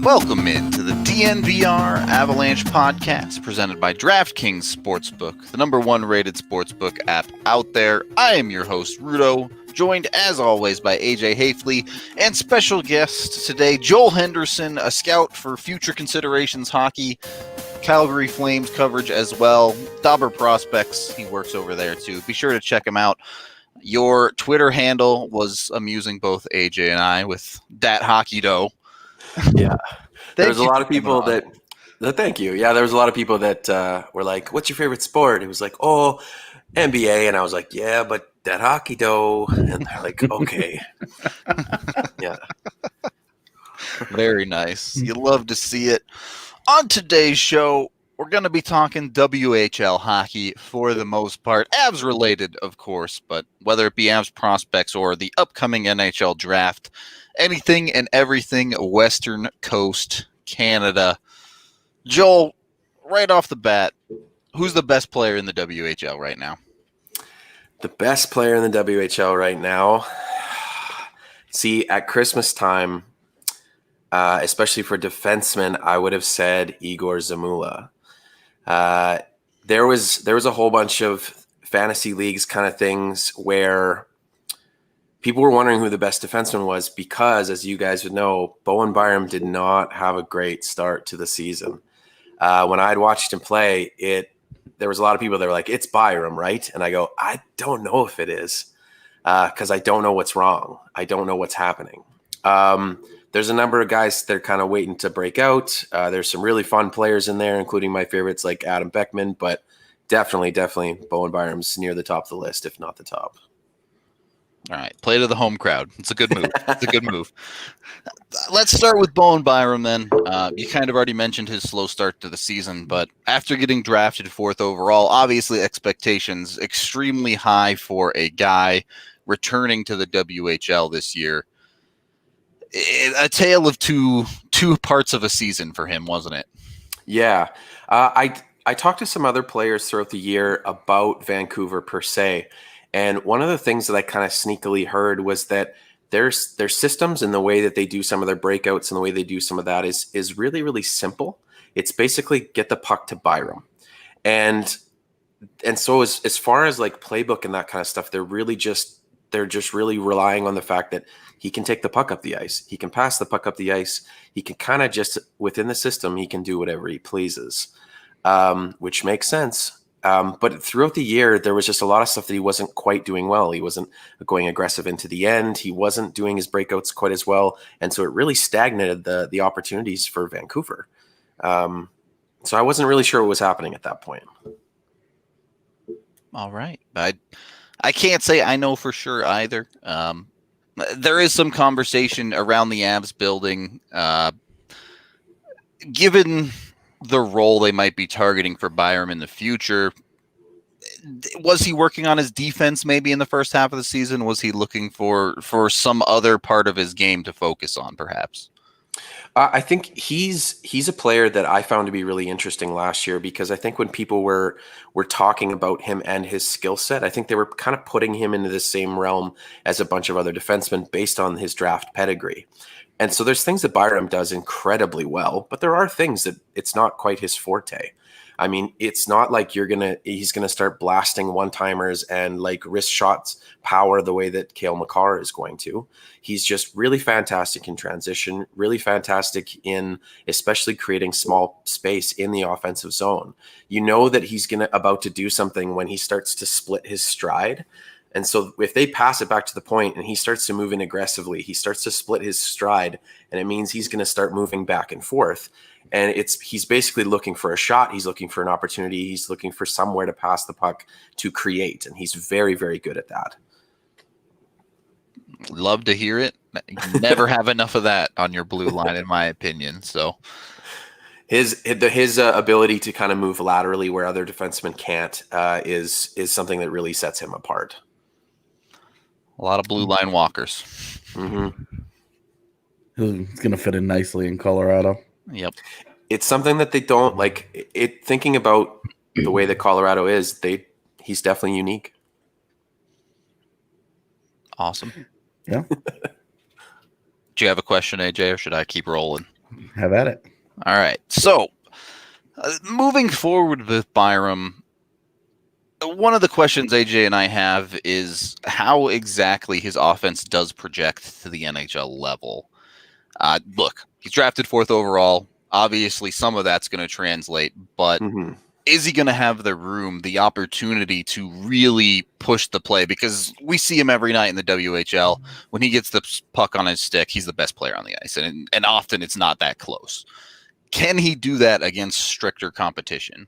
Welcome into the DNVR Avalanche Podcast, presented by DraftKings Sportsbook, the number one rated sportsbook app out there. I am your host, Rudo, joined as always by AJ Hafley, and special guest today, Joel Henderson, a scout for Future Considerations Hockey, Calgary Flames coverage as well, Dobber Prospects, he works over there too. Be sure to check him out. Your Twitter handle was amusing both AJ and I with Dat Hockey Dough. Yeah, there's a lot of people that thank you. Yeah, there was a lot of people that were like, "What's your favorite sport?" It was like, "Oh, NBA," and I was like, "Yeah, but that hockey dough," and they're like, "Okay." Yeah, very nice. You love to see it. On today's show, we're going to be talking WHL hockey for the most part, Avs related, of course, but whether it be Avs prospects or the upcoming NHL draft. Anything and everything Western Coast Canada. Joel, right off the bat, who's the best player in the WHL right now? The best player in the WHL right now? See, at Christmas time, especially for defensemen, I would have said Igor Zamula. There was a whole bunch of fantasy leagues kind of things where people were wondering who the best defenseman was because, as you guys would know, Bowen Byram did not have a great start to the season. When I'd watched him play, there was a lot of people that were like, "It's Byram, right?" And I go, "I don't know if it is because I don't know what's wrong. I don't know what's happening." There's a number of guys that are kind of waiting to break out. There's some really fun players in there, including my favorites like Adam Beckman, but definitely Bowen Byram's near the top of the list, if not the top. All right, play to the home crowd. It's a good move. It's a good move. Let's start with Bowen Byram then. You kind of already mentioned his slow start to the season, but after getting drafted 4th overall, obviously expectations extremely high for a guy returning to the WHL this year. A tale of two parts of a season for him, wasn't it? Yeah. I talked to some other players throughout the year about Vancouver per se. And one of the things that I kind of sneakily heard was that their systems and the way that they do some of their breakouts and the way they do some of that is really, really simple. It's basically get the puck to Byram. And so as far as like playbook and that kind of stuff, they're just really relying on the fact that he can take the puck up the ice. He can pass the puck up the ice. He can kind of just within the system, he can do whatever he pleases, which makes sense. But throughout the year, there was just a lot of stuff that he wasn't quite doing well. He wasn't going aggressive into the end. He wasn't doing his breakouts quite as well. And so it really stagnated the opportunities for Vancouver. So I wasn't really sure what was happening at that point. All right. I can't say I know for sure either. There is some conversation around the Avs building, given the role they might be targeting for Byram in the future. Was he working on his defense maybe in the first half of the season? Was he looking for some other part of his game to focus on, perhaps? I think he's a player that I found to be really interesting last year because I think when people were talking about him and his skill set, I think they were kind of putting him into the same realm as a bunch of other defensemen based on his draft pedigree. And so there's things that Byram does incredibly well, but there are things that it's not quite his forte. I mean, it's not like he's gonna start blasting one-timers and like wrist shots power the way that Cale Makar is going to. He's just really fantastic in transition, really fantastic in especially creating small space in the offensive zone. You know that he's about to do something when he starts to split his stride. And so if they pass it back to the point and he starts to move in aggressively, he starts to split his stride, and it means he's going to start moving back and forth. And he's basically looking for a shot. He's looking for an opportunity. He's looking for somewhere to pass the puck to create. And he's very, very good at that. Love to hear it. You never have enough of that on your blue line, in my opinion. So his ability to kind of move laterally where other defensemen can't is something that really sets him apart. A lot of blue line walkers. Mm-hmm. He's going to fit in nicely in Colorado. Yep. It's something that they don't like it. Thinking about the way that Colorado is, he's definitely unique. Awesome. Yeah. Do you have a question, AJ, or should I keep rolling? Have at it. All right. So, moving forward with Byram, one of the questions AJ and I have is how exactly his offense does project to the NHL level. Look, he's drafted 4th overall. Obviously, some of that's going to translate, but is he going to have the room, the opportunity to really push the play? Because we see him every night in the WHL. When he gets the puck on his stick, he's the best player on the ice, and often it's not that close. Can he do that against stricter competition?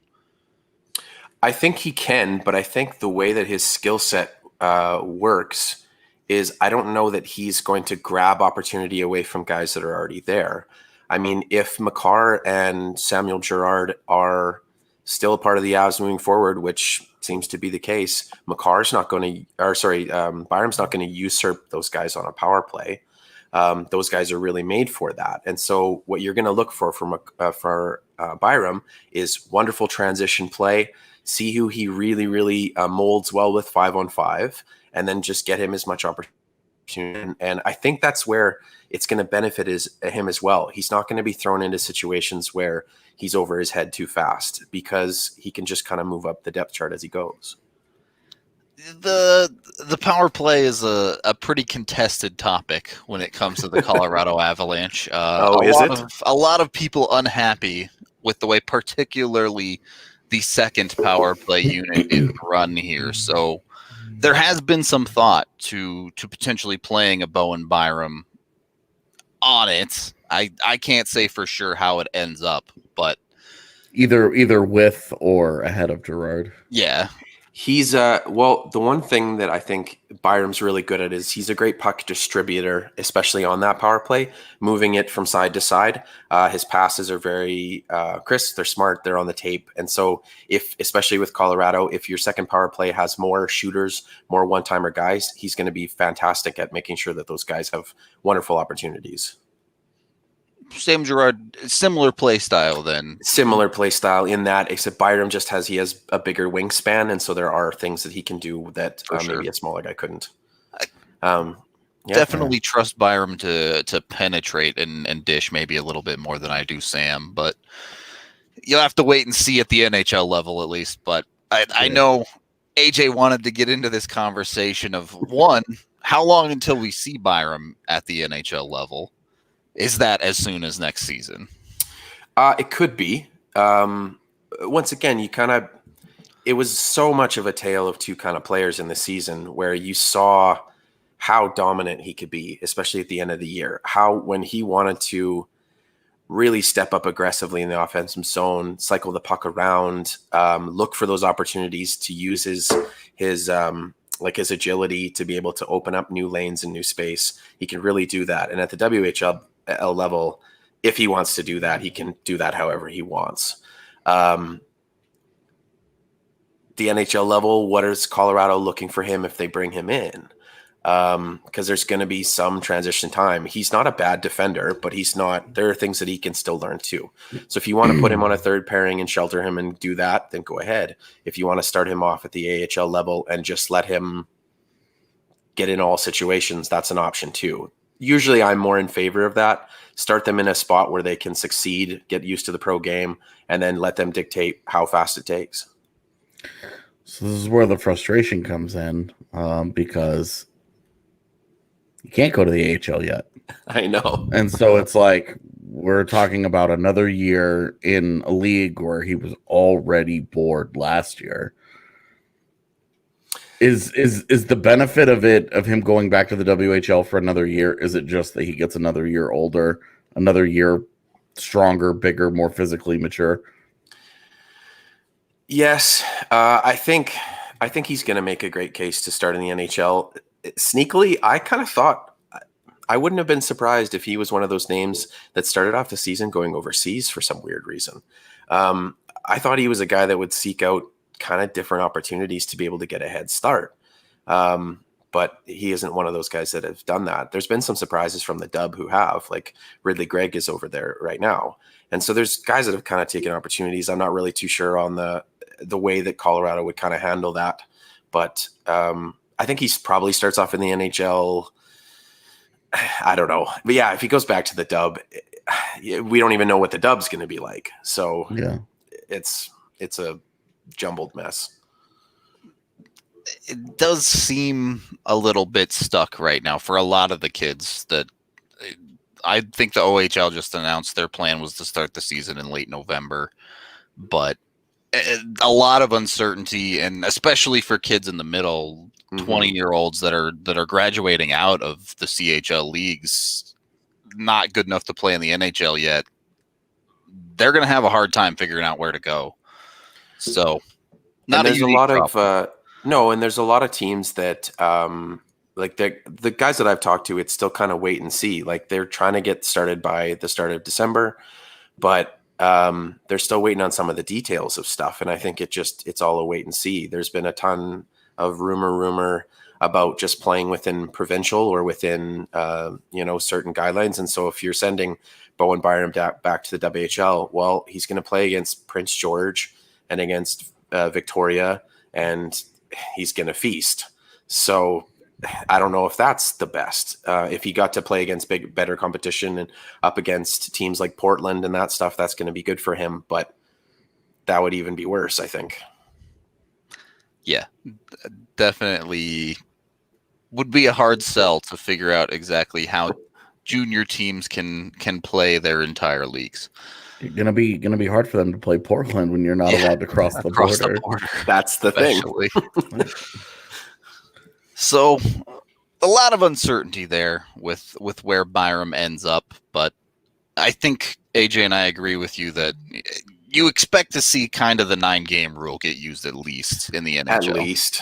I think he can, but I think the way that his skill set works is I don't know that he's going to grab opportunity away from guys that are already there. I mean, if Makar and Samuel Girard are still a part of the Avs moving forward, which seems to be the case, Byram's not going to usurp those guys on a power play. Those guys are really made for that. And so what you're going to look for Byram is wonderful transition play, see who he really, really molds well with 5-on-5, and then just get him as much opportunity. And I think that's where it's going to benefit him as well. He's not going to be thrown into situations where he's over his head too fast because he can just kind of move up the depth chart as he goes. The power play is a pretty contested topic when it comes to the Colorado Avalanche. A lot of people unhappy with the way particularly the second power play unit is run here. So there has been some thought to potentially playing a Bowen Byram on it. I can't say for sure how it ends up, but either with or ahead of Girard. Yeah. He's the one thing that I think Byram's really good at is he's a great puck distributor, especially on that power play, moving it from side to side. His passes are very crisp. They're smart. They're on the tape. And so especially with Colorado, if your second power play has more shooters, more one-timer guys, he's going to be fantastic at making sure that those guys have wonderful opportunities. Sam Girard, similar play style then. Similar play style in that, except Byram he has a bigger wingspan, and so there are things that he can do that maybe a smaller guy couldn't. Definitely trust Byram to penetrate and dish maybe a little bit more than I do Sam, but you'll have to wait and see at the NHL level at least. But I know AJ wanted to get into this conversation of how long until we see Byram at the NHL level? Is that as soon as next season? It could be. Once again, it was so much of a tale of two kind of players in the season where you saw how dominant he could be, especially at the end of the year. How when he wanted to really step up aggressively in the offensive zone, cycle the puck around, look for those opportunities to use his agility to be able to open up new lanes and new space. He can really do that. And at the WHL level, if he wants to do that, he can do that however he wants. The NHL level, what is Colorado looking for him if they bring him in? Because there's going to be some transition time. He's not a bad defender, but there are things that he can still learn too. So if you want to put him on a third pairing and shelter him and do that, then go ahead. If you want to start him off at the AHL level and just let him get in all situations, that's an option too. Usually I'm more in favor of that. Start them in a spot where they can succeed, get used to the pro game, and then let them dictate how fast it takes. So this is where the frustration comes in, because you can't go to the AHL yet. I know. And so it's like we're talking about another year in a league where he was already bored last year. Is the benefit of him going back to the WHL for another year, is it just that he gets another year older, another year stronger, bigger, more physically mature? Yes, I think he's going to make a great case to start in the NHL. Sneakily, I kind of thought I wouldn't have been surprised if he was one of those names that started off the season going overseas for some weird reason. I thought he was a guy that would seek out kind of different opportunities to be able to get a head start. But he isn't one of those guys that have done that. There's been some surprises from the Dub who have, like Ridley Gregg is over there right now. And so there's guys that have kind of taken opportunities. I'm not really too sure on the way that Colorado would kind of handle that. But I think he probably starts off in the NHL. I don't know. But yeah, if he goes back to the Dub, we don't even know what the dub's going to be like. So Yeah. it's a jumbled mess. It does seem a little bit stuck right now for a lot of the kids. That I think the OHL just announced their plan was to start the season in late November, but a lot of uncertainty, and especially for kids in the middle, 20-year-olds that are graduating out of the CHL leagues, not good enough to play in the NHL yet. They're going to have a hard time figuring out where to go. So, not there's a lot problem. and there's a lot of teams that like the guys that I've talked to, it's still kind of wait and see. Like they're trying to get started by the start of December, but they're still waiting on some of the details of stuff. And I think it's all a wait and see. There's been a ton of rumor about just playing within provincial or within, certain guidelines. And so if you're sending Bowen Byram back to the WHL, well, he's going to play against Prince George and against Victoria, and he's going to feast. So I don't know if that's the best. If he got to play against better competition and up against teams like Portland and that stuff, that's going to be good for him. But that would even be worse, I think. Yeah, definitely would be a hard sell to figure out exactly how junior teams can play their entire leagues. It's gonna be hard for them to play Portland when you're not allowed to cross the border. That's the thing. So a lot of uncertainty there with where Byram ends up, but I think AJ and I agree with you that you expect to see kind of the 9-game rule get used at least in the NHL. At least.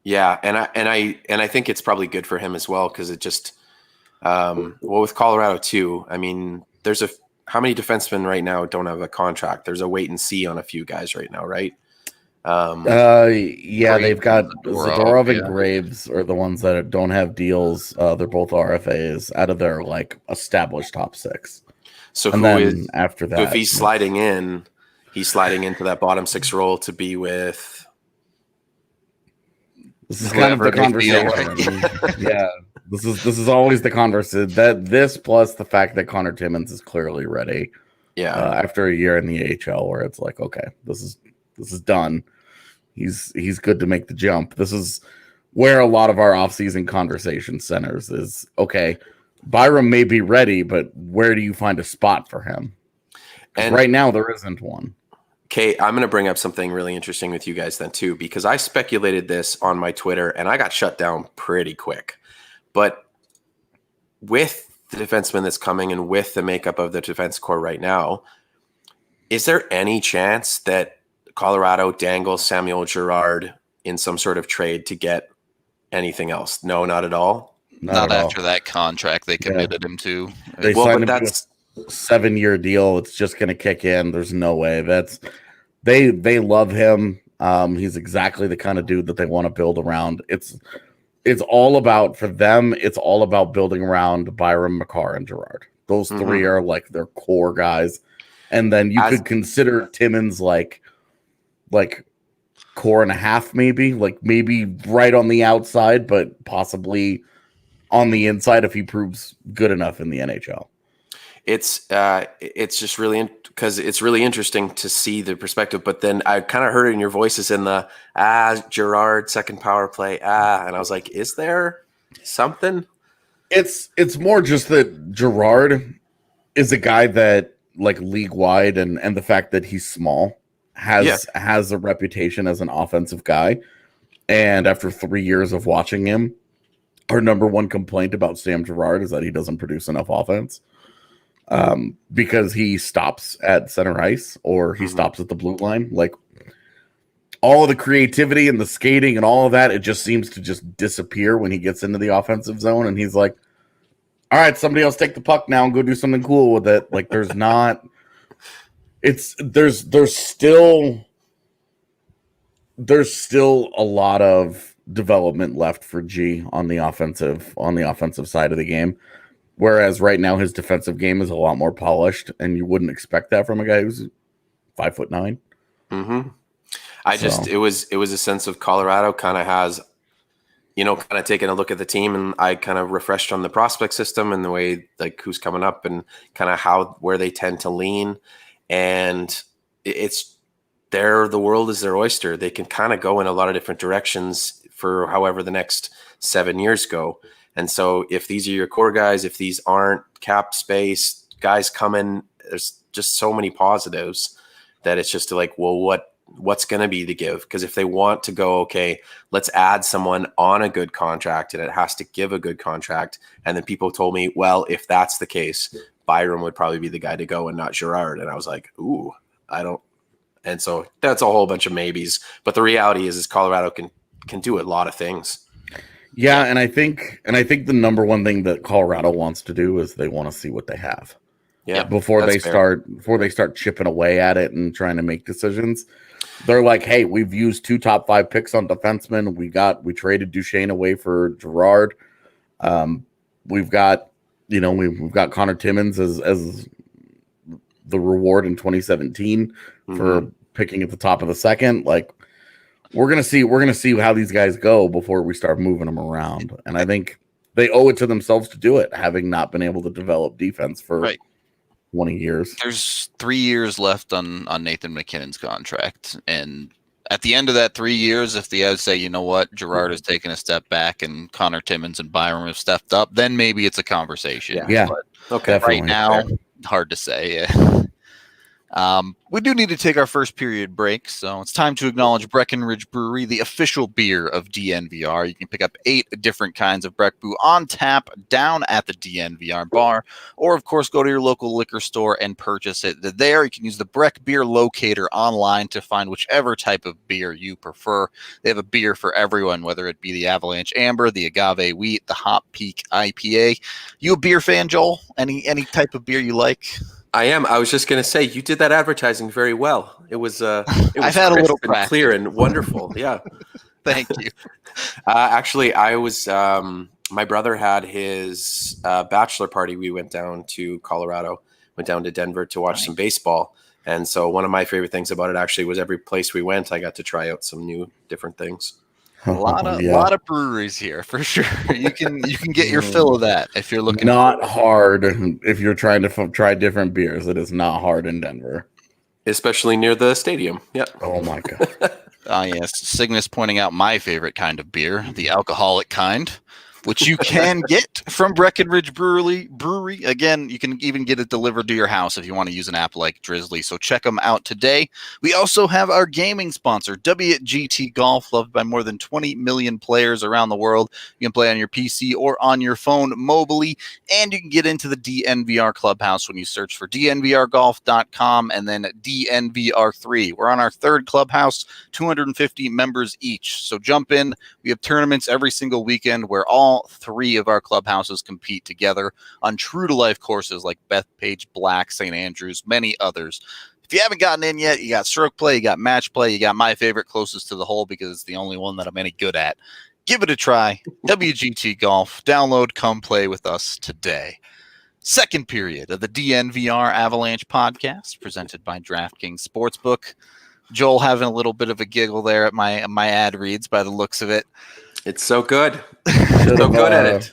Yeah, and I think it's probably good for him as well, because it just with Colorado too. I mean, how many defensemen right now don't have a contract? There's a wait and see on a few guys right now, right? They've got Zadorov and Graves are the ones that don't have deals. They're both RFAs out of their like established top 6. So after that? So if he's sliding in, he's sliding into that bottom 6 role to be with. This is kind of the conversation. Yeah, this is always the conversation. That this plus the fact that Connor Timmins is clearly ready. Yeah, after a year in the AHL, where it's like, okay, this is done. He's good to make the jump. This is where a lot of our offseason conversation centers is, okay, Byram may be ready, but where do you find a spot for him? And right now there isn't one. Okay, I'm going to bring up something really interesting with you guys then too, because I speculated this on my Twitter and I got shut down pretty quick. But with the defenseman that's coming and with the makeup of the defense core right now, is there any chance that Colorado dangles Samuel Girard in some sort of trade to get anything else? No, not at all. Not after that contract they committed him to. They signed him to a 7-year deal. It's just going to kick in. There's no way. They love him. He's exactly the kind of dude that they want to build around. It's all about, for them, it's all about building around Byram, Makar, and Girard. Those 3 are like their core guys. And then you could consider Timmins like core and a half, maybe right on the outside, but possibly on the inside if he proves good enough in the NHL. It's just really because it's really interesting to see the perspective. But then I kind of heard it in your voices in the Girard second power play and I was like, is there something? It's more just that Girard is a guy that like league wide and the fact that he's small has a reputation as an offensive guy. And after 3 years of watching him, our number one complaint about Sam Girard is that he doesn't produce enough offense. Because he stops at center ice or he stops at the blue line. Like all of the creativity and the skating and all of that, it just seems to just disappear when he gets into the offensive zone. And he's like, all right, somebody else take the puck now and go do something cool with it. Like there's not, there's still a lot of development left for G on the offensive side of the game. Whereas right now his defensive game is a lot more polished, and you wouldn't expect that from a guy who's 5'9". Mm-hmm. It was a sense of Colorado kind of has kind of taking a look at the team, and I kind of refreshed on the prospect system and the way like who's coming up and kind of where they tend to lean. And the world is their oyster. They can kind of go in a lot of different directions for however the next 7 years go. And so if these are your core guys, if these aren't cap space guys coming, there's just so many positives that it's just like, well, what's going to be the give? Because if they want to go, okay, let's add someone on a good contract and it has to give a good contract. And then people told me, well, if that's the case, Byram would probably be the guy to go and not Girard. And I was like, ooh, I don't. And so that's a whole bunch of maybes. But the reality is Colorado can do a lot of things. Yeah, and I think the number one thing that Colorado wants to do is they want to see what they have. Yeah, before they start chipping away at it and trying to make decisions. They're like, hey, we've used 2 top 5 picks on defensemen. We traded Duchesne away for Girard. We've got Connor Timmins as the reward in 2017 for picking at the top of the second. Like, we're gonna see how these guys go before we start moving them around. And I think they owe it to themselves to do it, having not been able to develop defense for 20 years. There's 3 years left on Nathan McKinnon's contract, and at the end of that 3 years, if the Avs say, you know what, Girard has taken a step back and Connor Timmins and Byram have stepped up, then maybe it's a conversation. Yeah. But okay. Right now, hard to say. Yeah. We do need to take our first period break, so it's time to acknowledge Breckenridge Brewery, the official beer of DNVR. You can pick up 8 different kinds of Breck Brew on tap down at the DNVR bar, or of course go to your local liquor store and purchase it there. You can use the Breck Beer Locator online to find whichever type of beer you prefer. They have a beer for everyone, whether it be the Avalanche Amber, the Agave Wheat, the Hop Peak IPA. You a beer fan, Joel? Any type of beer you like? I am. I was just going to say, you did that advertising very well. It was I've had a little practice. Clear and wonderful. Yeah. Thank you. Actually, I was, my brother had his bachelor party. We went down to Colorado, went down to Denver to watch some baseball. And so one of my favorite things about it actually was every place we went, I got to try out some new different things. A lot of breweries here for sure. You can get your fill of that if you're looking. Not hard if you're trying to try different beers. It is not hard in Denver, especially near the stadium. Yeah. Oh my god. Yes, Cygnus pointing out my favorite kind of beer, the alcoholic kind, which you can get from Breckenridge Brewery. Again, you can even get it delivered to your house if you want to use an app like Drizzly. So check them out today. We also have our gaming sponsor, Wgt Golf, loved by more than 20 million players around the world. You can play on your PC or on your phone mobily, and you can get into the DNVR Clubhouse when you search for DNVRGolf.com and then DNVR3. We're on our 3rd clubhouse, 250 members each. So jump in. We have tournaments every single weekend where all 3 of our clubhouses compete together on true-to-life courses like Bethpage, Black, St. Andrews, many others. If you haven't gotten in yet, you got stroke play, you got match play, you got my favorite closest to the hole because it's the only one that I'm any good at. Give it a try. WGT Golf. Download, come play with us today. Second period of the DNVR Avalanche Podcast, presented by DraftKings Sportsbook. Joel having a little bit of a giggle there at my ad reads by the looks of it. It's so good. So good at it.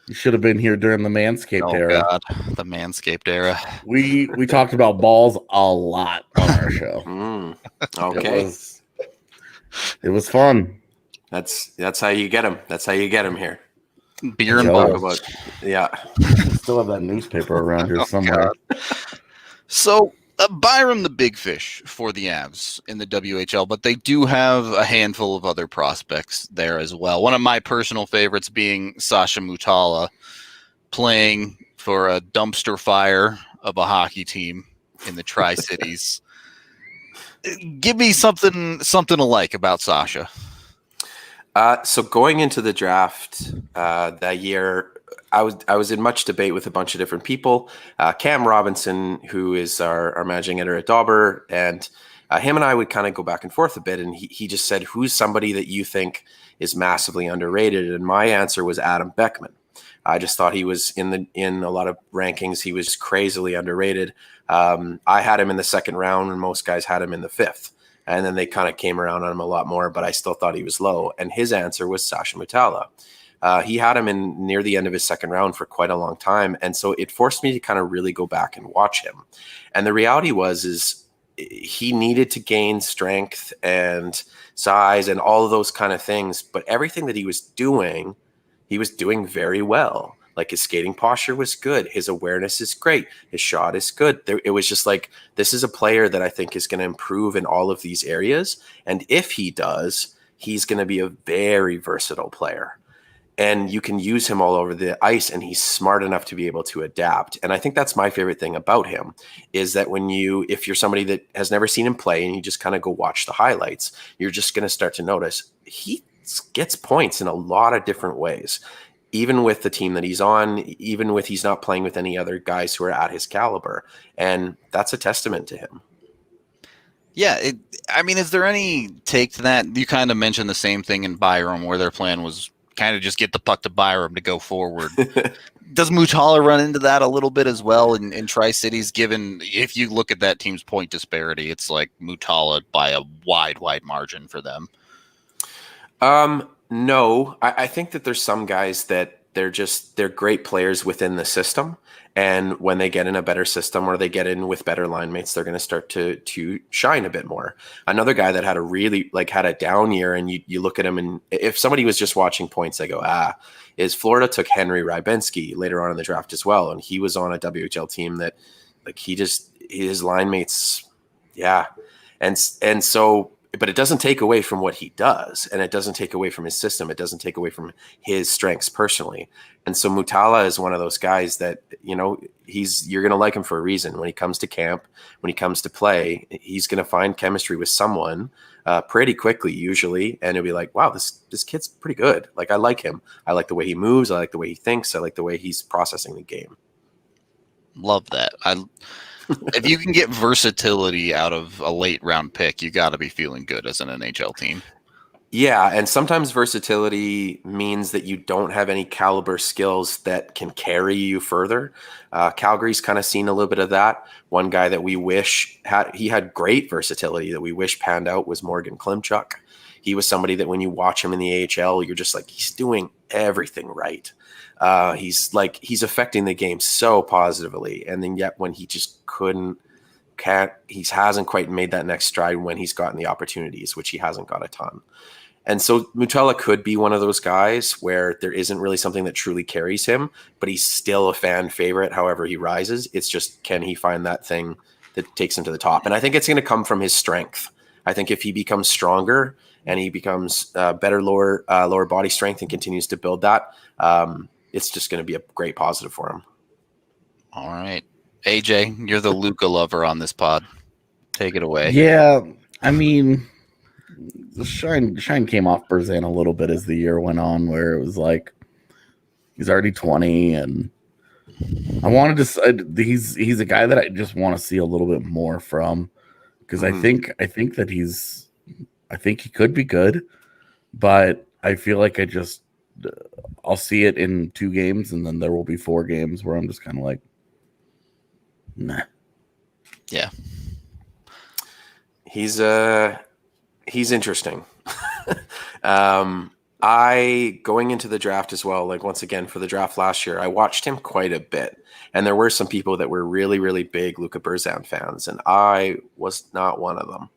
You should have been here during the Manscaped era. God, the Manscaped era. We talked about balls a lot on our show. Okay. It was fun. That's how you get them. That's how you get them here. Beer and balls. Yeah. Still have that newspaper around here somewhere. So Byram the big fish for the Avs in the WHL, but they do have a handful of other prospects there as well. One of my personal favorites being Sasha Mutala, playing for a dumpster fire of a hockey team in the Tri-Cities. Give me something to like about Sasha. So going into the draft that year, I was in much debate with a bunch of different people. Cam Robinson, who is our managing editor at Dauber, and him and I would kind of go back and forth a bit. And he just said, "Who's somebody that you think is massively underrated?" And my answer was Adam Beckman. I just thought he was in a lot of rankings. He was crazily underrated. I had him in the 2nd round, and most guys had him in the 5th. And then they kind of came around on him a lot more, but I still thought he was low. And his answer was Sasha Mutala. He had him in near the end of his second round for quite a long time. And so it forced me to kind of really go back and watch him. And the reality is he needed to gain strength and size and all of those kind of things. But everything that he was doing very well. Like his skating posture was good. His awareness is great. His shot is good. It was just like, this is a player that I think is going to improve in all of these areas. And if he does, he's going to be a very versatile player. And you can use him all over the ice, and he's smart enough to be able to adapt. And I think that's my favorite thing about him is that if you're somebody that has never seen him play and you just kind of go watch the highlights, you're just going to start to notice he gets points in a lot of different ways, even with the team that he's on, even with he's not playing with any other guys who are at his caliber. And that's a testament to him. Yeah. Is there any take to that? You kind of mentioned the same thing in Byram where their plan was kind of just get the puck to Byram to go forward. Does Mutala run into that a little bit as well in Tri-Cities, given if you look at that team's point disparity, it's like Mutala by a wide margin for them? No, I think that there's some guys that they're great players within the system. And when they get in a better system or they get in with better line mates, they're going to start to shine a bit more. Another guy that had had a down year, and you look at him, and if somebody was just watching points, I go, is Florida took Henry Rybensky later on in the draft as well. And he was on a WHL team that his line mates. Yeah. And so, but it doesn't take away from what he does, and it doesn't take away from his system. It doesn't take away from his strengths personally. And so Mutala is one of those guys that, you're going to like him for a reason. When he comes to camp, when he comes to play, he's going to find chemistry with someone pretty quickly usually. And it'll be like, wow, this kid's pretty good. Like, I like him. I like the way he moves. I like the way he thinks. I like the way he's processing the game. Love that. If you can get versatility out of a late round pick, you got to be feeling good as an NHL team. Yeah, and sometimes versatility means that you don't have any caliber skills that can carry you further. Calgary's kind of seen a little bit of that. One guy that we wish had great versatility that we wish panned out was Morgan Klimchuk. He was somebody that when you watch him in the AHL, you're just like, he's doing everything right. He's affecting the game so positively, and then yet when he just he hasn't quite made that next stride when he's gotten the opportunities, which he hasn't got a ton. And so Mutala could be one of those guys where there isn't really something that truly carries him, but he's still a fan favorite. However he rises, it's just, can he find that thing that takes him to the top? And I think it's going to come from his strength. I think if he becomes stronger and he becomes better lower body strength and continues to build that, it's just going to be a great positive for him. All right. AJ, you're the Luka lover on this pod. Take it away. Yeah, the shine came off Berzan a little bit as the year went on, where it was like he's already 20, and I wanted to. He's a guy that I just want to see a little bit more from, because I think that I think he could be good, but I feel like I'll see it in 2 games, and then there will be 4 games where I'm just kind of like, nah. Yeah. He's interesting. I going into the draft as well, like once again for the draft last year, I watched him quite a bit, and there were some people that were really, really big Luka Berzan fans, and I was not one of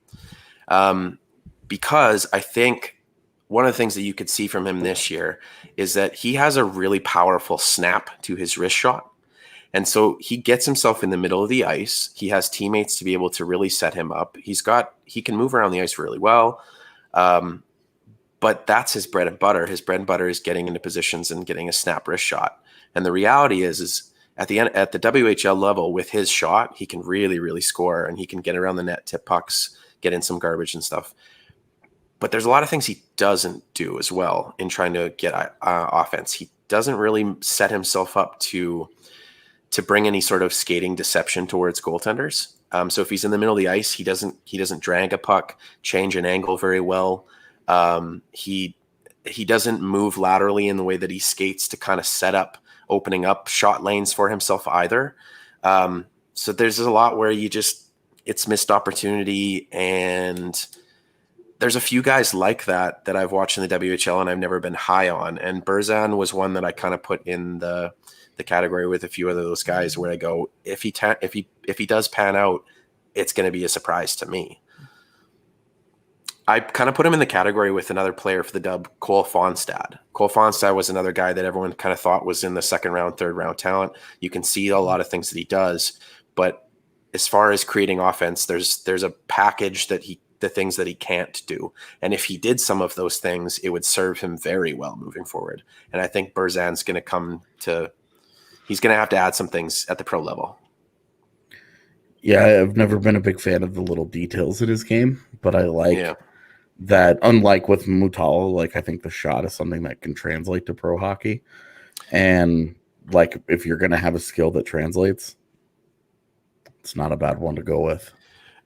them. Because I think one of the things that you could see from him this year is that he has a really powerful snap to his wrist shot. And so he gets himself in the middle of the ice. He has teammates to be able to really set him up. He can move around the ice really well. But that's his bread and butter. His bread and butter is getting into positions and getting a snap wrist shot. And the reality is at the WHL level with his shot, he can really, really score, and he can get around the net, tip pucks, get in some garbage and stuff. But there's a lot of things he doesn't do as well in trying to get offense. He doesn't really set himself up to bring any sort of skating deception towards goaltenders. So if he's in the middle of the ice, he doesn't drag a puck, change an angle very well. He doesn't move laterally in the way that he skates to kind of set up, opening up shot lanes for himself either. So there's a lot where it's missed opportunity, and there's a few guys like that I've watched in the WHL and I've never been high on. And Berzan was one that I kind of put in the category with a few of those guys where I go, if he does pan out, it's going to be a surprise to me. I kind of put him in the category with another player for the Dub, Cole Fonstad. Cole Fonstad was another guy that everyone kind of thought was in the second round, third round talent. You can see a lot of things that he does, but as far as creating offense, there's a package the things that he can't do. And if he did some of those things, it would serve him very well moving forward. And I think Berzan's going to he's going to have to add some things at the pro level. Yeah, I've never been a big fan of the little details in his game, but I like that. Unlike with Mutala, like I think the shot is something that can translate to pro hockey. And like if you're going to have a skill that translates, it's not a bad one to go with.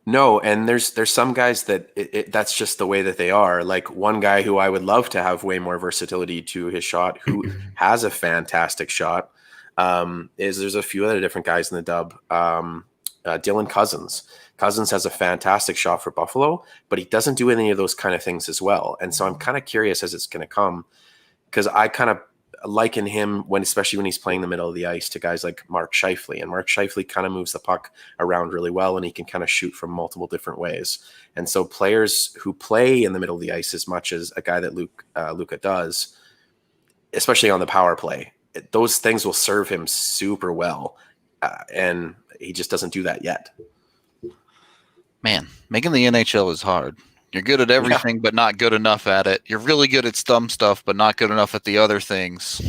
No, and there's some guys that that's just the way that they are. Like one guy who I would love to have way more versatility to his shot, who has a fantastic shot, there's a few other different guys in the Dub. Dylan Cousins. Cousins has a fantastic shot for Buffalo, but he doesn't do any of those kind of things as well. And so I'm kind of curious as it's going to come, because I kind of liken him especially when he's playing the middle of the ice to guys like Mark Scheifele, and Mark Scheifele kind of moves the puck around really well, and he can kind of shoot from multiple different ways. And so players who play in the middle of the ice as much as a guy that Luka does, especially on the power play, those things will serve him super well. And he just doesn't do that yet. Man, making the NHL is hard. You're good at everything, but not good enough at it. You're really good at some stuff, but not good enough at the other things.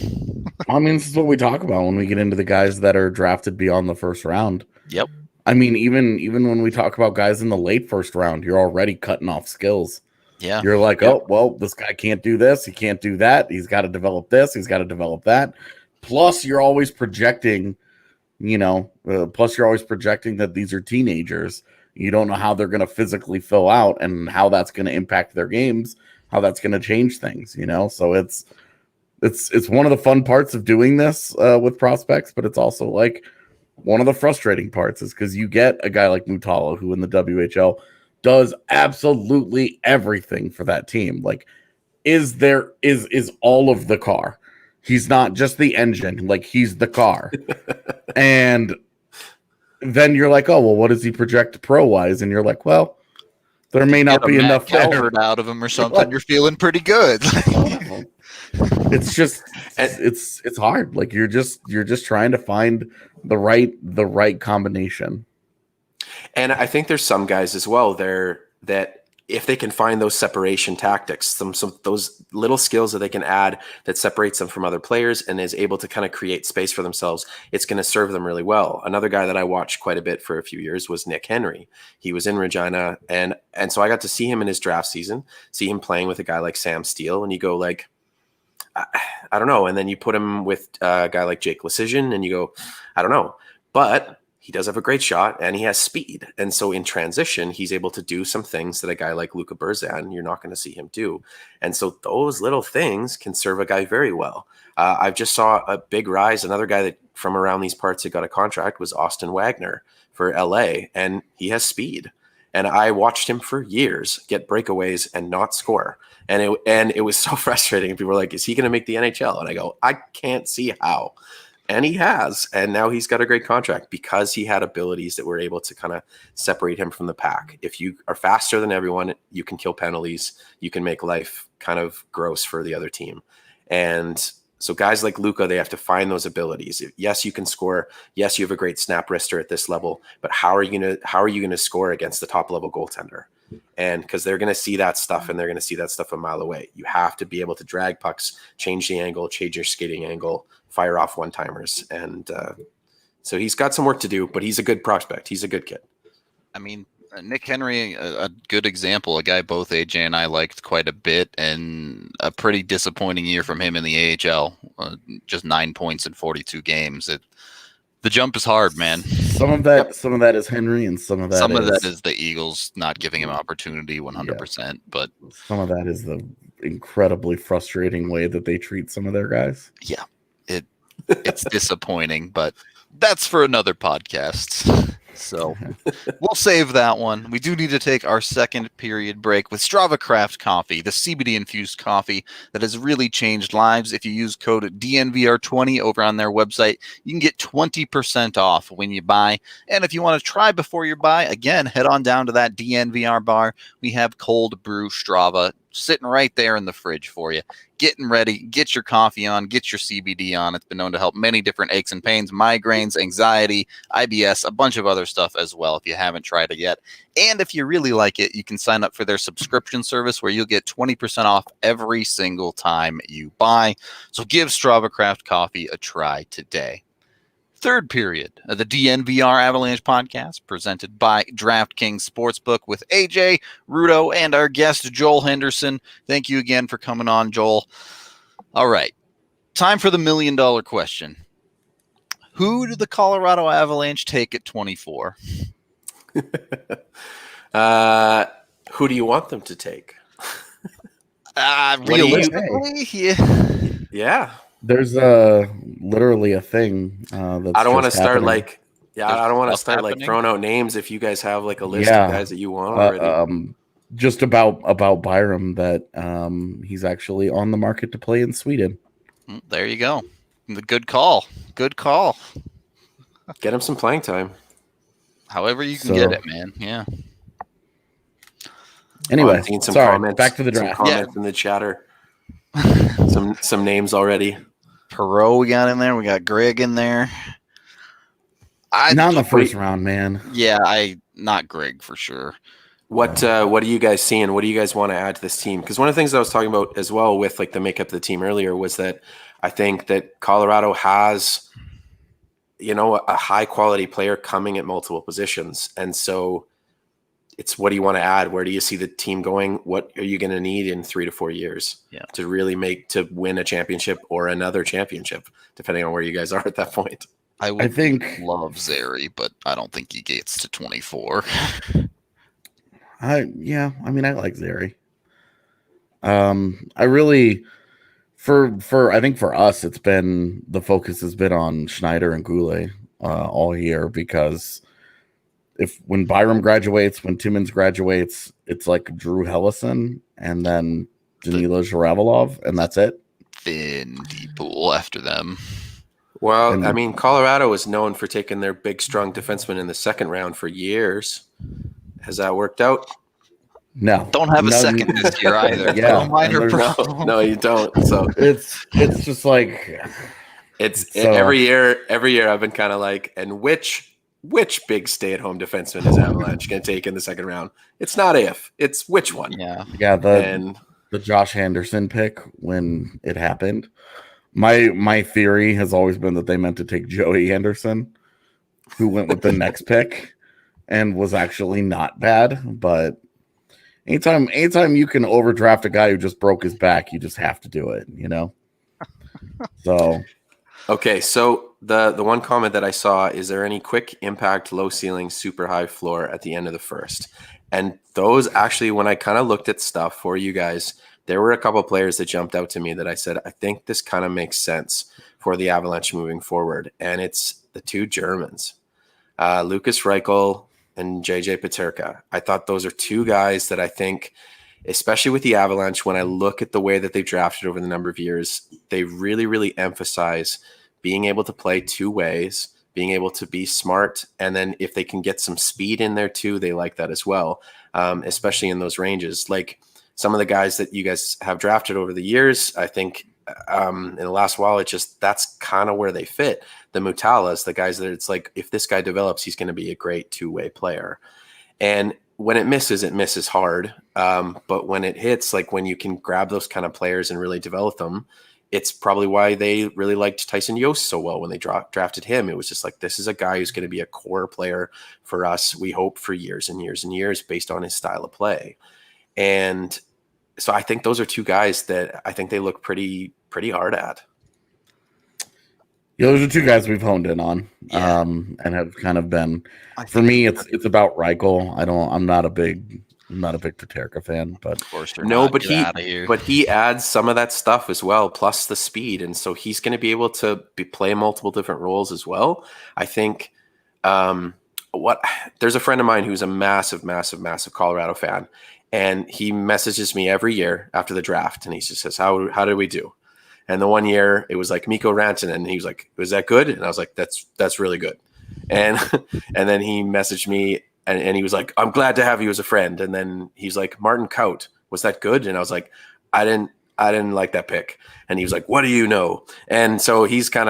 I mean, this is what we talk about when we get into the guys that are drafted beyond the first round. Yep. I mean, even when we talk about guys in the late first round, you're already cutting off skills. Yeah. You're like, oh, well, this guy can't do this. He can't do that. He's got to develop this. He's got to develop that. Plus, you're always projecting, that these are teenagers. You don't know how they're going to physically fill out and how that's going to impact their games, how that's going to change things, So it's one of the fun parts of doing this with prospects, but it's also like one of the frustrating parts is because you get a guy like Mutala who in the WHL does absolutely everything for that team. Like is all of the car. He's not just the engine, like he's the car. And then you're like, oh, well, what does he project pro-wise? And you're like, well, there may not be enough Calvert out of him or something. You're feeling pretty good. It's just it's hard. Like you're just trying to find the right combination. And I think there's some guys as well there that if they can find those separation tactics, some those little skills that they can add that separates them from other players and is able to kind of create space for themselves, it's going to serve them really well. Another guy that I watched quite a bit for a few years was Nick Henry. He was in Regina, and so I got to see him in his draft season, see him playing with a guy like Sam Steele, and you go like, I don't know. And then you put him with a guy like Jake Lecision, and you go, I don't know. But he does have a great shot and he has speed. And so in transition, he's able to do some things that a guy like Luka Berzan, you're not going to see him do. And so those little things can serve a guy very well. I've just saw a big rise. Another guy that from around these parts that got a contract was Austin Wagner for LA, and he has speed. And I watched him for years get breakaways and not score. And it was so frustrating. People were like, is he going to make the NHL? And I go, I can't see how. And he has, and now he's got a great contract because he had abilities that were able to kind of separate him from the pack. If you are faster than everyone, you can kill penalties. You can make life kind of gross for the other team. And so guys like Luka, they have to find those abilities. Yes, you can score. Yes, you have a great snap wrister at this level, but how are you going to score against the top level goaltender? And because they're going to see that stuff, and they're going to see that stuff a mile away. You have to be able to drag pucks, change the angle, change your skating angle, fire off one-timers. And so he's got some work to do, but he's a good prospect. He's a good kid. I mean, Nick Henry, a good example, a guy both AJ and I liked quite a bit, and a pretty disappointing year from him in the AHL. Just 9 points in 42 games. The jump is hard, man. Some of that is Henry, and some of that is the Eagles not giving him opportunity 100%. Yeah. But some of that is the incredibly frustrating way that they treat some of their guys. Yeah, it's disappointing, but that's for another podcast. So we'll save that one. We do need to take our second period break with Strava Craft Coffee, the CBD infused coffee that has really changed lives. If you use code DNVR20 over on their website, you can get 20% off when you buy. And if you want to try before you buy, again, head on down to that DNVR bar. We have cold brew Strava sitting right there in the fridge for you. Getting ready, get your coffee on, get your CBD on. It's been known to help many different aches and pains, migraines, anxiety, IBS, a bunch of other stuff as well if you haven't tried it yet. And if you really like it, you can sign up for their subscription service where you'll get 20% off every single time you buy. So give Strava Craft Coffee a try today. Third period of the DNVR Avalanche Podcast, presented by DraftKings Sportsbook with AJ, Rudo, and our guest, Joel Henderson. Thank you again for coming on, Joel. All right, time for the $1 million question. Who do the Colorado Avalanche take at 24? Who do you want them to take? Realistically, yeah. There's literally a thing that's I don't want to start happening. I don't want to start happening? throwing out names if you guys have like a list of guys that you want already. Just about Byram that he's actually on the market to play in Sweden. There you go. Good call. Good call. Get him some playing time. However you can get it, man. Yeah. Anyway, comments, back to the draft. Some comments in the chatter. some names already. Perot we got in there. We got Greg in there. Not in the first round, man. Yeah, not Greg for sure. What are you guys seeing? What do you guys want to add to this team? Because one of the things I was talking about as well with like the makeup of the team earlier was that I think that Colorado has, a high quality player coming at multiple positions. And so it's what do you want to add? Where do you see the team going? What are you going to need in 3 to 4 years to really to win a championship or another championship, depending on where you guys are at that point? I think love Zary, but I don't think he gets to 24. I like Zary. I really I think for us it's been the focus has been on Schneider and Goulet all year because when Byram graduates, when Timmins graduates, it's like Drew Hellison and then Danila Zhiravalov, and that's it. Thin deep pool after them. Well, Colorado is known for taking their big, strong defenseman in the second round for years. Has that worked out? No. Don't have a second this year either. Yeah. No, you don't. So it's just like every year I've been kind of like, and which big stay-at-home defenseman is Avalanche going to take in the second round? It's not if, it's which one. Yeah. The Josh Henderson pick when it happened. My theory has always been that they meant to take Joey Henderson, who went with the next pick and was actually not bad. But anytime you can overdraft a guy who just broke his back, you just have to do it, So okay, so the one comment that I saw, is there any quick impact, low ceiling, super high floor at the end of the first? And those actually, when I kind of looked at stuff for you guys, there were a couple of players that jumped out to me that I said, I think this kind of makes sense for the Avalanche moving forward. And it's the two Germans, Lucas Reichel and JJ Paterka. I thought those are two guys that I think, especially with the Avalanche, when I look at the way that they've drafted over the number of years, they really, really emphasize being able to play two ways, being able to be smart. And then if they can get some speed in there too, they like that as well, especially in those ranges. Like some of the guys that you guys have drafted over the years, I think in the last while, that's kind of where they fit. The Mutalas, the guys that it's like, if this guy develops, he's going to be a great two-way player. And when it misses hard. But when it hits, like when you can grab those kind of players and really develop them, it's probably why they really liked Tyson Yost so well when they drafted him. It was just like, this is a guy who's going to be a core player for us, we hope, for years and years and years based on his style of play. And so I think those are two guys that I think they look pretty hard at. Yeah, those are two guys we've honed in on, and have kind of been. For me, it's about Reichel. I'm not a big Paterka fan, but of course but he adds some of that stuff as well, plus the speed, and so he's going to be able to play multiple different roles as well. I think there's a friend of mine who's a massive Colorado fan, and he messages me every year after the draft, and he just says, how did we do? And the one year it was like Mikko Rantanen, and he was like, was that good? And I was like, that's really good. And and then he messaged me and he was like, I'm glad to have you as a friend. And then he's like, Martin Kaut, was that good? And I was like, I didn't like that pick. And he was like, what do you know? And so he's in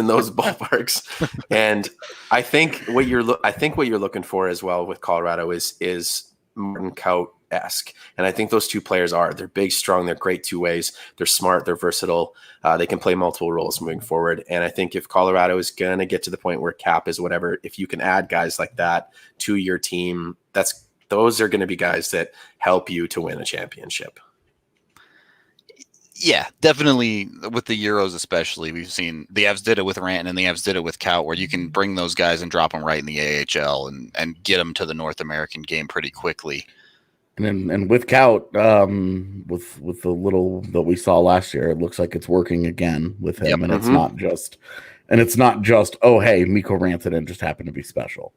those ballparks. And I think what you're looking for as well with Colorado is Martin Kaut-esque. And I think those two players they're big, strong, they're great two ways. They're smart, they're versatile. They can play multiple roles moving forward. And I think if Colorado is going to get to the point where cap is whatever, if you can add guys like that to your team, those are going to be guys that help you to win a championship. Yeah, definitely with the Euros especially. We've seen the Avs did it with Rantanen and the Avs did it with Kaut, where you can bring those guys and drop them right in the AHL and get them to the North American game pretty quickly. And with Kaut, with the little that we saw last year, it looks like it's working again with him. Yep. And it's not just oh hey, Mikko Rantanen just happened to be special.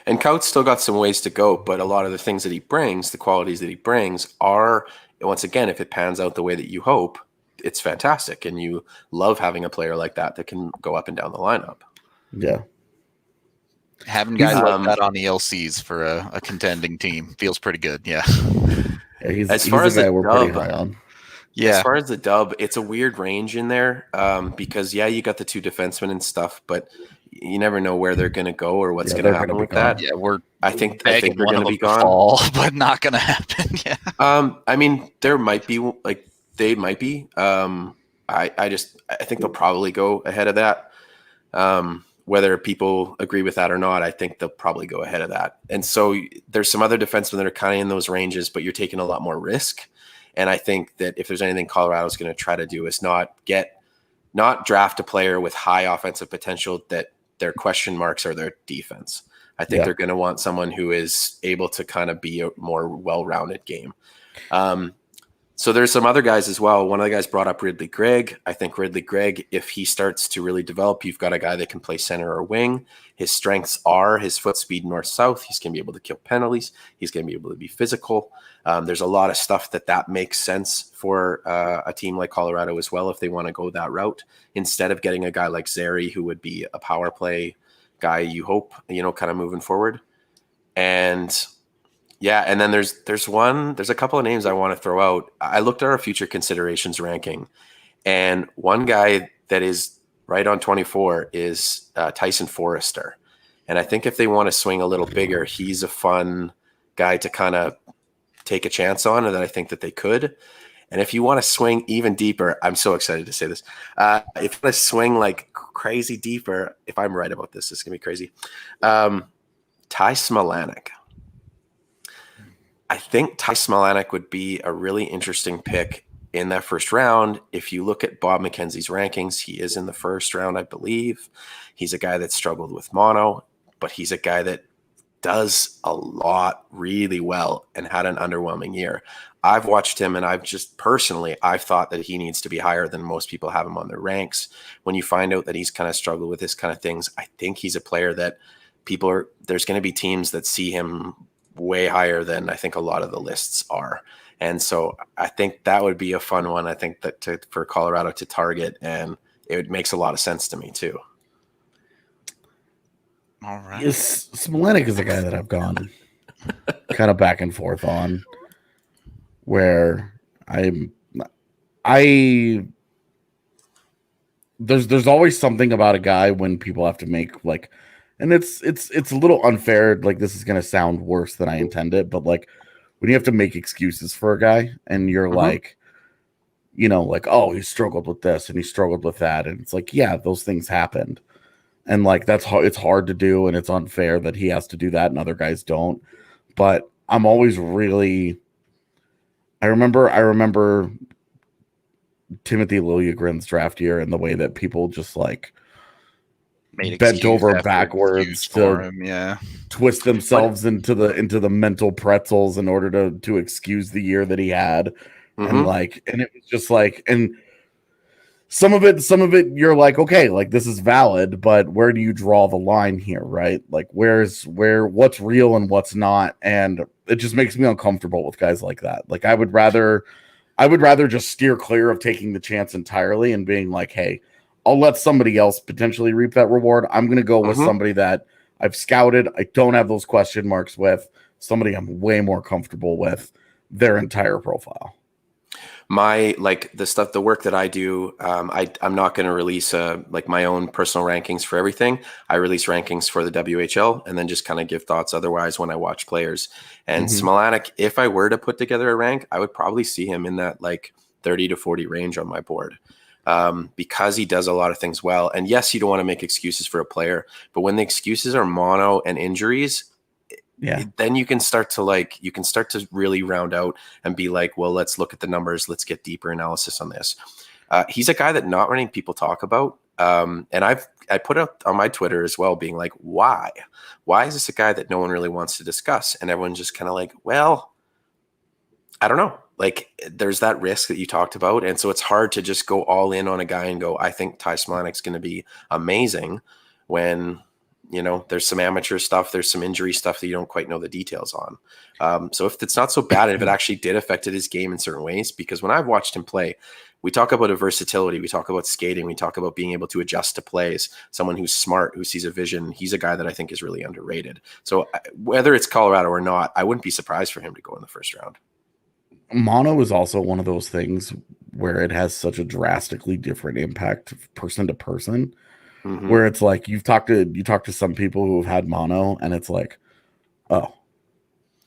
And Kaut's still got some ways to go, but a lot of the things that he brings, the qualities that he brings are, once again, if it pans out the way that you hope, it's fantastic. And you love having a player like that can go up and down the lineup. Yeah. Having guys like that on the LCs for a contending team feels pretty good. Yeah. He's a guy we're pretty high on. Yeah. As far as the dub, it's a weird range in there because, you got the two defensemen and stuff, but you never know where they're going to go or what's going to happen with that. Yeah, I think they're going to be gone, but not going to happen. Yeah. I mean, there might be they might be. I think they'll probably go ahead of that. Whether people agree with that or not, I think they'll probably go ahead of that. And so there's some other defensemen that are kind of in those ranges, but you're taking a lot more risk. And I think that if there's anything Colorado's going to try to do is not draft a player with high offensive potential that their question marks are their defense. I think they're going to want someone who is able to kind of be a more well-rounded game. So there's some other guys as well. One of the guys brought up Ridley Gregg. I think Ridley Gregg, if he starts to really develop, you've got a guy that can play center or wing. His strengths are his foot speed north-south. He's going to be able to kill penalties. He's going to be able to be physical. There's a lot of stuff that makes sense for a team like Colorado as well if they want to go that route. Instead of getting a guy like Zary, who would be a power play guy, you hope, kind of moving forward. And and then there's a couple of names I want to throw out. I looked at our future considerations ranking, and one guy that is right on 24 is Tyson Forrester. And I think if they want to swing a little bigger, he's a fun guy to kind of take a chance on, and that I think that they could. And if you want to swing even deeper, I'm so excited to say this. If you want to swing like crazy deeper, if I'm right about this, it's going to be crazy. Ty Smilanic. I think Ty Smilanic would be a really interesting pick in that first round. If you look at Bob McKenzie's rankings, he is in the first round, I believe. He's a guy that struggled with mono, but he's a guy that does a lot really well and had an underwhelming year. I've watched him, and I've thought that he needs to be higher than most people have him on their ranks. When you find out that he's kind of struggled with this kind of things, I think he's a player that there's going to be teams that see him way higher than I think a lot of the lists are. And so I think that would be a fun one. I think that for Colorado to target, and it makes a lot of sense to me too. All right. Yes, Smilanic is a guy that I've gone kind of back and forth on, where there's always something about a guy when people have to make like, and it's a little unfair. Like, this is going to sound worse than I intended, but like when you have to make excuses for a guy and you're like, like, oh, he struggled with this and he struggled with that. And it's like, yeah, those things happened. And like, it's hard to do. And it's unfair that he has to do that and other guys don't. But I'm always I remember Timothy Liljegren's draft year and the way that people just like bent over backwards to twist themselves into the mental pretzels in order to excuse the year that he had. And it was just like, and some of it, you're like, okay, like this is valid, but where do you draw the line here, right? Like what's real and what's not, and it just makes me uncomfortable with guys like that. Like I would rather just steer clear of taking the chance entirely and being like, hey, I'll let somebody else potentially reap that reward. I'm going to go with somebody that I've scouted. I don't have those question marks with, somebody I'm way more comfortable with their entire profile. The work that I do, I'm not going to release like my own personal rankings for everything. I release rankings for the WHL and then just kind of give thoughts otherwise when I watch players. And Smilanic, if I were to put together a rank, I would probably see him in that like 30 to 40 range on my board, because he does a lot of things well. And yes, you don't want to make excuses for a player, but when the excuses are mono and injuries, then you can start to really round out and be like, well, let's look at the numbers. Let's get deeper analysis on this. He's a guy that not many people talk about. And I put up on my Twitter as well, being like, why is this a guy that no one really wants to discuss? And everyone's just kind of like, well, I don't know. Like there's that risk that you talked about. And so it's hard to just go all in on a guy and go, I think Ty Smilanick's going to be amazing when, there's some amateur stuff, there's some injury stuff that you don't quite know the details on. So if it's not so bad, if it actually did affected his game in certain ways, because when I've watched him play, we talk about a versatility, we talk about skating, we talk about being able to adjust to plays, someone who's smart, who sees a vision. He's a guy that I think is really underrated. So whether it's Colorado or not, I wouldn't be surprised for him to go in the first round. Mono is also one of those things where it has such a drastically different impact person to person. Where it's like you talk to some people who have had mono and it's like, oh,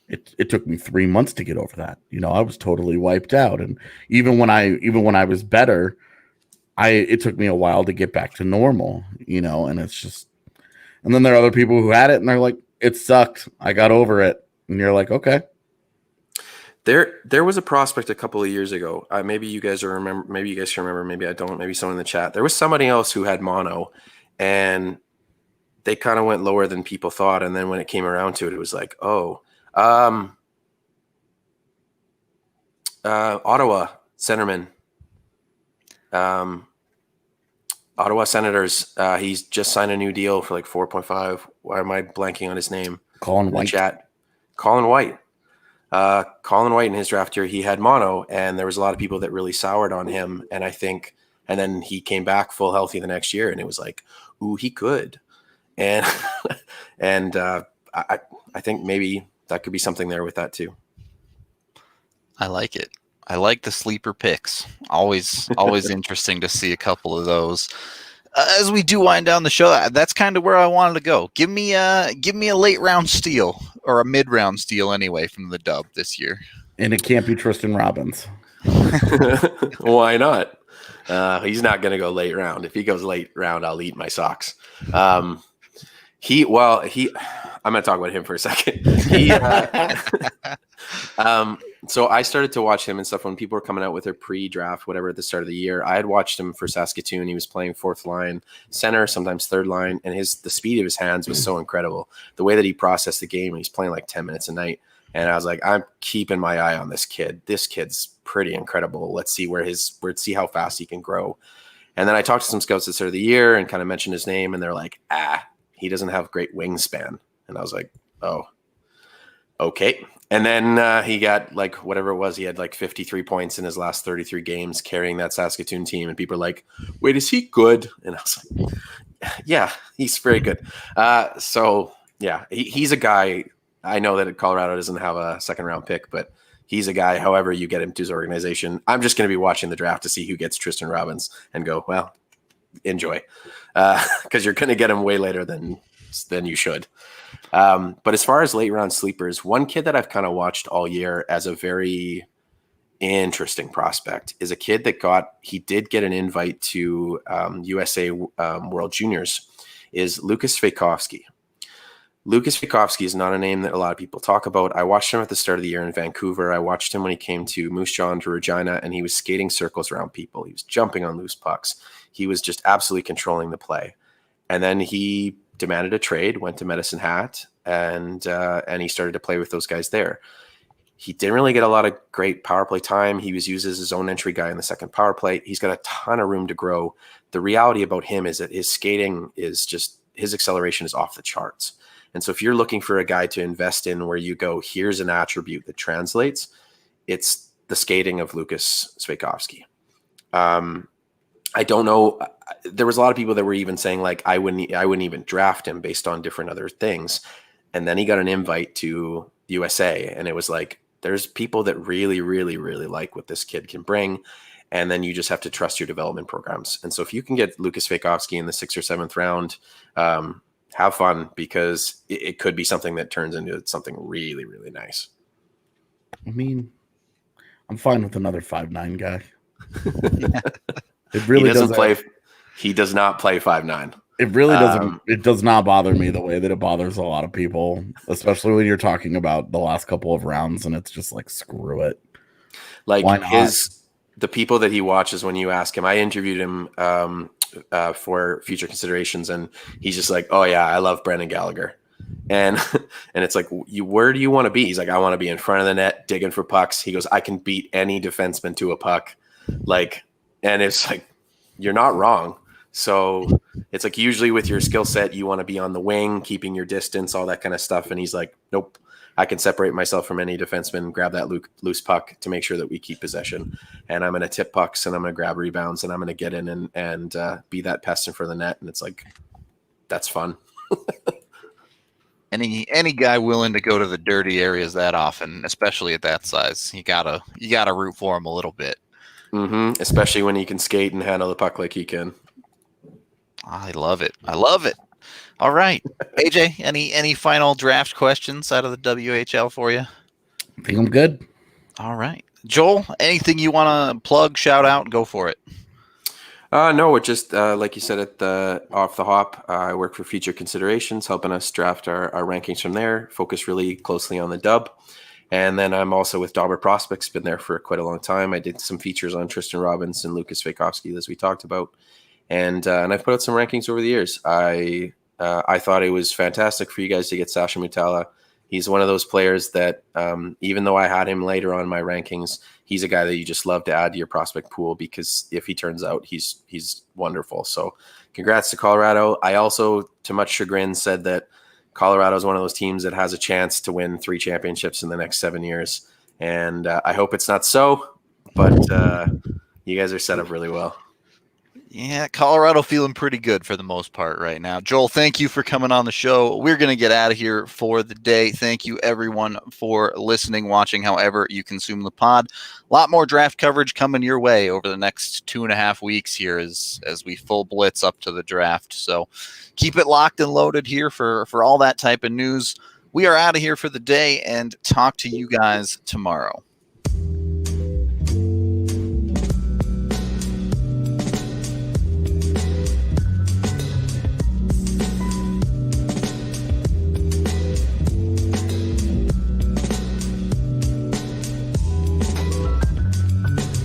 it took me 3 months to get over that. I was totally wiped out. And even when I was better, it took me a while to get back to normal, and it's just, and then there are other people who had it and they're like, it sucked. I got over it. And you're like, okay. There was a prospect a couple of years ago. Maybe you guys remember. Maybe you guys can remember. Maybe I don't. Maybe someone in the chat. There was somebody else who had mono, and they kind of went lower than people thought. And then when it came around to it, it was like, Ottawa centerman, Ottawa Senators. He's just signed a new deal for like 4.5. Why am I blanking on his name? Colin White. Chat. Colin White. Colin White in his draft year, he had mono, and there was a lot of people that really soured on him. And then he came back full healthy the next year, and it was like, ooh, he could. And I think maybe that could be something there with that too. I like it. I like the sleeper picks. Always interesting to see a couple of those. As we do wind down the show, that's kind of where I wanted to go. Give me a late round steal, or a mid round steal anyway, from the Dub this year. And it can't be Tristan Robbins. Why not? He's not going to go late round. If he goes late round, I'll eat my socks. I'm going to talk about him for a second. So I started to watch him and stuff when people were coming out with their pre-draft, whatever, at the start of the year. I had watched him for Saskatoon. He was playing fourth line center, sometimes third line, and the speed of his hands was so incredible. The way that he processed the game, he's playing like 10 minutes a night. And I was like, I'm keeping my eye on this kid. This kid's pretty incredible. Let's see see how fast he can grow. And then I talked to some scouts at the start of the year and kind of mentioned his name, and they're like, he doesn't have great wingspan. And I was like, oh, okay. And then he got like whatever it was. He had like 53 points in his last 33 games carrying that Saskatoon team. And people are like, wait, is he good? And I was like, yeah, he's very good. So yeah, he's a guy. I know that Colorado doesn't have a second round pick, but he's a guy, however you get him to his organization. I'm just going to be watching the draft to see who gets Tristan Robbins and go, well, enjoy. Because you're going to get him way later than you should. But as far as late round sleepers, one kid that I've kind of watched all year as a very interesting prospect is a kid that he did get an invite to USA World Juniors, is Lucas Feykovsky. Lucas Feykovsky is not a name that a lot of people talk about. I watched him at the start of the year in Vancouver. I watched him when he came to Moose Jaw and to Regina, and he was skating circles around people. He was jumping on loose pucks. He was just absolutely controlling the play. And then he demanded a trade, went to Medicine Hat, and he started to play with those guys there. He didn't really get a lot of great power play time. He was used as his own entry guy in the second power play. He's got a ton of room to grow. The reality about him is that his skating is just, his acceleration is off the charts. And so if you're looking for a guy to invest in where you go, here's an attribute that translates, it's the skating of Lukas Feykovsky. I don't know. There was a lot of people that were even saying like, I wouldn't even draft him based on different other things. And then he got an invite to USA, and it was like, there's people that really, really, really like what this kid can bring. And then you just have to trust your development programs. And so if you can get Lukas Feykovsky in the 6th or 7th round, have fun, because it could be something that turns into something really, really nice. I mean, I'm fine with another 5'9" guy. It really doesn't play. He does not play 5'9". It really doesn't. It does not bother me the way that it bothers a lot of people, especially when you're talking about the last couple of rounds, and it's just like, screw it. Like the people that he watches, when you ask him, I interviewed him for future considerations, and he's just like, oh yeah, I love Brendan Gallagher. And it's like, where do you want to be? He's like, I want to be in front of the net, digging for pucks. He goes, I can beat any defenseman to a puck. And it's like, you're not wrong. So it's like, usually with your skill set, you want to be on the wing, keeping your distance, all that kind of stuff. And he's like, nope, I can separate myself from any defenseman, grab that loose puck to make sure that we keep possession. And I'm going to tip pucks, and I'm going to grab rebounds, and I'm going to get in and be that pest in front of the net. And it's like, that's fun. Any guy willing to go to the dirty areas that often, especially at that size, you gotta root for him a little bit. Mm-hmm. Especially when he can skate and handle the puck like he can. I love it. All right, AJ, any final draft questions out of the WHL for you? I think I'm good. All right, Joel, anything you want to plug, shout out, go for it. No, it just like you said at off the hop, I work for Future Considerations, helping us draft our rankings from there. Focus really closely on the dub. And then I'm also with Dauber Prospects, been there for quite a long time. I did some features on Tristan Robbins and Lukas Feykovsky, as we talked about. And I've put out some rankings over the years. I thought it was fantastic for you guys to get Sasha Mutala. He's one of those players that even though I had him later on my rankings, he's a guy that you just love to add to your prospect pool, because if he turns out, he's wonderful. So congrats to Colorado. I also, to much chagrin, said that Colorado is one of those teams that has a chance to win 3 championships in the next 7 years. And I hope it's not so, but you guys are set up really well. Yeah, Colorado feeling pretty good for the most part right now. Joel, thank you for coming on the show. We're going to get out of here for the day. Thank you, everyone, for listening, watching, however you consume the pod. A lot more draft coverage coming your way over the next 2.5 weeks here as we full blitz up to the draft. So keep it locked and loaded here for all that type of news. We are out of here for the day, and talk to you guys tomorrow.